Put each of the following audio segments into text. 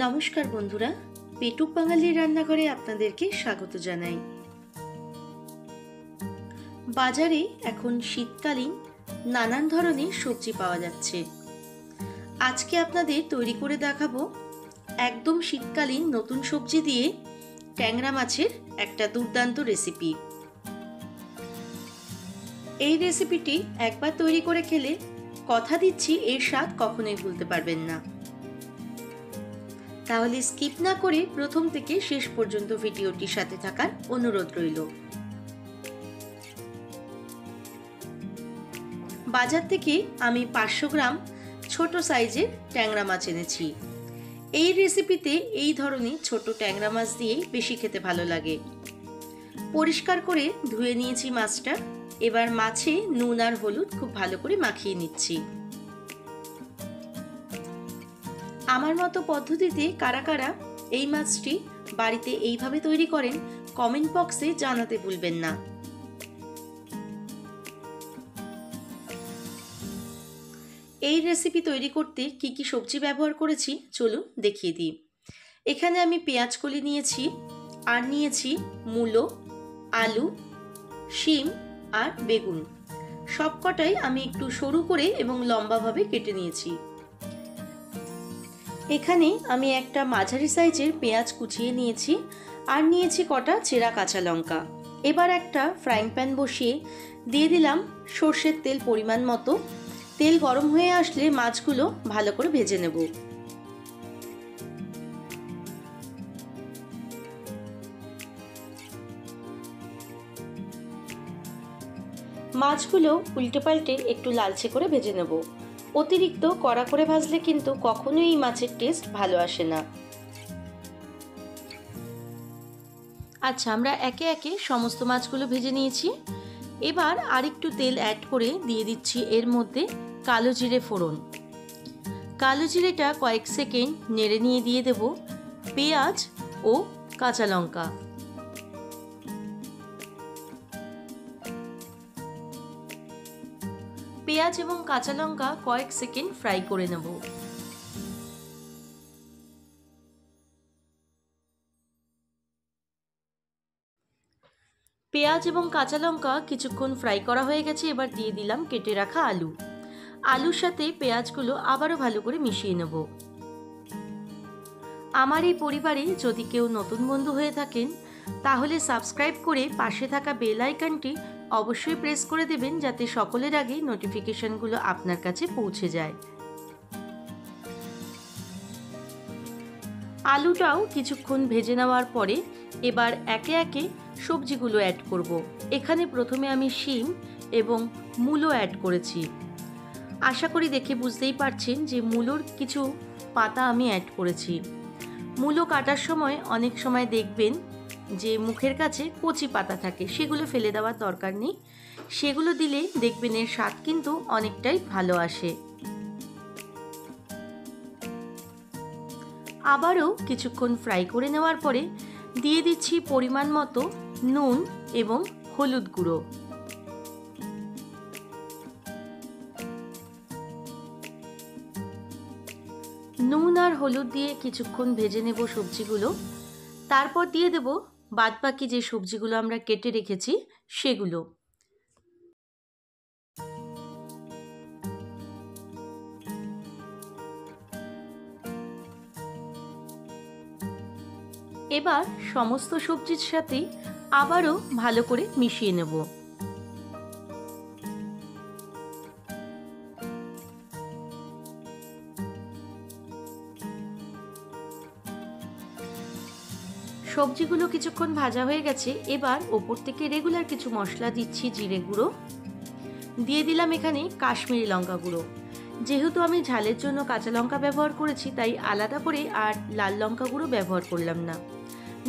নমস্কার বন্ধুরা, পেটুক বাঙালির রান্নাঘরে আপনাদেরকে স্বাগত জানাই। বাজারে এখন শীতকালীন নানান ধরনের সবজি পাওয়া যাচ্ছে। আজকে আপনাদের তৈরি করে দেখাবো একদম শীতকালীন নতুন সবজি দিয়ে ট্যাংরা মাছের একটা দুর্দান্ত রেসিপি। এই রেসিপিটি একবার তৈরি করে খেলে কথা দিচ্ছি এর স্বাদ কখনোই ভুলতে পারবেন না। তাহলে স্কিপ না করে প্রথম থেকে শেষ পর্যন্ত ভিডিওটির সাথে থাকার অনুরোধ রইল। বাজার থেকে আমি 500 গ্রাম ছোট সাইজের ট্যাংরা মাছ এনেছি। এই রেসিপিতে এই ধরনের ছোট ট্যাংরা মাছ দিয়েই বেশি খেতে ভালো লাগে। পরিষ্কার করে ধুয়ে নিয়েছি মাছটা। এবার মাছে নুন আর হলুদ খুব ভালো করে মাখিয়ে নিচ্ছি। আমার মতো পদ্ধতিতে কারা কারা এই মাছটি বাড়িতে এইভাবে তৈরি করেন কমেন্ট বক্সে জানাতে ভুলবেন না। এই রেসিপি তৈরি করতে কি কি সবজি ব্যবহার করেছি চলুন দেখিয়ে দিই। এখানে আমি পেঁয়াজ কলি নিয়েছি, আর নিয়েছি মূলো, আলু, শিম আর বেগুন। সবকটাই আমি একটু সরু করে এবং লম্বাভাবে কেটে নিয়েছি। এখানে আমি একটা মাঝারি সাইজের পেঁয়াজ কুচিয়ে নিয়েছি, আর নিয়েছি কটা চেরা কাঁচা লঙ্কা। এবার একটা ফ্রাইং প্যান বসিয়ে দিয়ে দিলাম সর্ষের তেল পরিমাণ মতো। তেল গরম হয়ে আসলে মাছগুলো ভালো করে ভেজে নেব। মাছগুলো উল্টে পাল্টে একটু লালচে করে ভেজে নেব। অতিরিক্ত কড়া করে ভাজলে কিন্তু কখনোই এই মাছের টেস্ট ভালো আসে না। আচ্ছা, আমরা একে একে সমস্ত মাছগুলো ভেজে নিয়েছি। এবার আরেকটু তেল অ্যাড করে দিয়ে দিচ্ছি এর মধ্যে কালো জিরে ফোড়ন। কালো জিরেটা কয়েক সেকেন্ড নেড়ে নিয়ে দিয়ে দেব পেঁয়াজ ও কাঁচা লঙ্কা। পেঁয়াজ এবং কাঁচা লঙ্কা কয়েক সেকেন্ড ফ্রাই করে নেব। পেঁয়াজ এবং কাঁচা লঙ্কা কিছুক্ষণ ফ্রাই করা হয়ে গেছে। এবার দিয়ে দিলাম কেটে রাখা আলু। আলুর সাথে পেঁয়াজগুলো আবারও ভালো করে মিশিয়ে নেব। আমার এই পরিবারে যদি কেউ নতুন বন্ধু হয়ে থাকেন তাহলে সাবস্ক্রাইব করে পাশে থাকা বেল আইকনটি অবশ্যই প্রেস করে দেবেন, যাতে সকলের আগে নোটিফিকেশনগুলো আপনার কাছে পৌঁছে যায়। আলুটাও কিছুক্ষণ ভেজে নেওয়ার পরে এবার একে একে সবজিগুলো অ্যাড করব। এখানে প্রথমে আমি শিম এবং মূলো অ্যাড করেছি। আশা করি দেখে বুঝতেই পারছেন যে মূলোর কিছু পাতা আমি অ্যাড করেছি। মূলো কাটার সময় অনেক সময় দেখবেন যে মুখের কাছে কচি পাতা থাকে, সেগুলো ফেলে দেওয়ার দরকার নেই। সেগুলো দিলে দেখবেন এর স্বাদ কিন্তু অনেকটাই ভালো আসে। আবারও কিছুক্ষণ ফ্রাই করে নেওয়ার পরে দিয়ে দিচ্ছি পরিমাণ মতো নুন এবং হলুদ গুঁড়ো। নুন আর হলুদ দিয়ে কিছুক্ষণ ভেজে নেব সবজিগুলো। তারপর দিয়ে দেব বাদবাকি যে সবজিগুলো আমরা কেটে রেখেছি সেগুলো। এবার সমস্ত সবজির সাথে আবারও ভালো করে মিশিয়ে নেব। সবজিগুলো কিছুক্ষণ ভাজা হয়ে গেছে। এবার ওপর থেকে রেগুলার কিছু মশলা দিচ্ছি। জিরে গুঁড়ো দিয়ে দিলাম, এখানে কাশ্মীরি লঙ্কা গুঁড়ো। যেহেতু আমি ঝালের জন্য কাঁচা লঙ্কা ব্যবহার করেছি তাই আলাদা করে আর লাল লঙ্কা গুঁড়ো ব্যবহার করলাম না।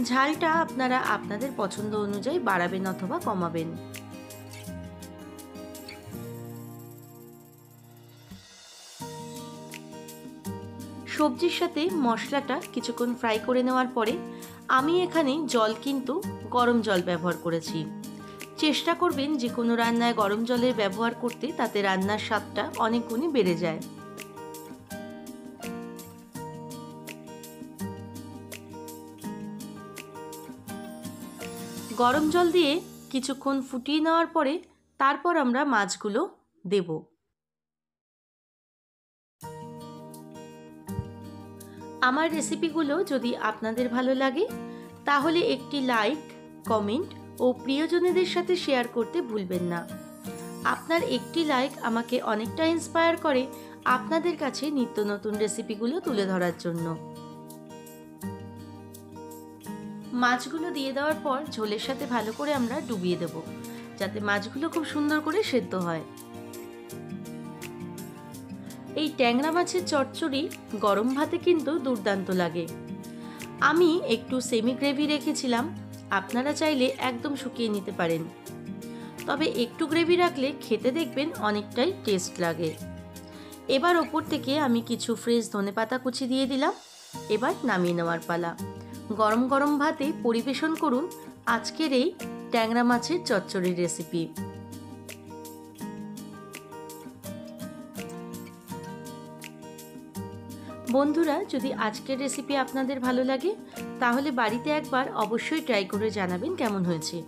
ঝালটা আপনারা আপনাদের পছন্দ অনুযায়ী বাড়াবেন অথবা কমাবেন। সবজির সাথে মশলাটা কিছুক্ষণ ফ্রাই করে নেওয়ার পরে আমি এখানে জল কিন্তু গরম জল ব্যবহার করেছি। চেষ্টা করবেন যে কোনো রান্নায় গরম জলের ব্যবহার করতে, তাতে রান্নার স্বাদটা অনেক গুণে বেড়ে যায়। গরম জল দিয়ে কিছুক্ষণ ফুটিয়ে নেওয়ার পরে তারপর আমরা মাছগুলো দেব। আমার রেসিপিগুলো যদি আপনাদের ভালো লাগে তাহলে একটি লাইক, কমেন্ট ও প্রিয়জনদের সাথে শেয়ার করতে ভুলবেন না। আপনার একটি লাইক আমাকে অনেকটা ইন্সপায়ার করে আপনাদের কাছে নিত্য নতুন রেসিপিগুলো তুলে ধরার জন্য। মাছগুলো দিয়ে দেওয়ার পর ঝোলের সাথে ভালো করে আমরা ডুবিয়ে দেব, যাতে মাছগুলো খুব সুন্দর করে সেদ্ধ হয়। এই ট্যাংরা মাছের চচ্চড়ি গরম ভাতে কিন্তু দুর্দান্ত লাগে। আমি একটু সেমি গ্রেভি রেখেছিলাম, আপনারা চাইলে একদম শুকিয়ে নিতে পারেন, তবে একটু গ্রেভি রাখলে খেতে দেখবেন অনেকটাই টেস্ট লাগে। এবার ওপর থেকে আমি কিছু ফ্রেশ ধনেপাতা কুচি দিয়ে দিলাম। এবার নামিয়ে নেওয়ার পালা। গরম গরম ভাতে পরিবেশন করুন আজকের এই ট্যাংরা মাছের চচ্চড়ির রেসিপি। বন্ধুরা, যদি আজকের রেসিপি আপনাদের ভালো লাগে তাহলে বাড়িতে একবার অবশ্যই ট্রাই করে জানাবেন কেমন হয়েছে।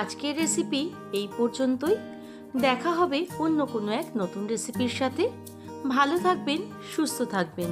আজকের রেসিপি এই পর্যন্তই। দেখা হবে অন্য কোনো এক নতুন রেসিপির সাথে। ভালো থাকবেন, সুস্থ থাকবেন।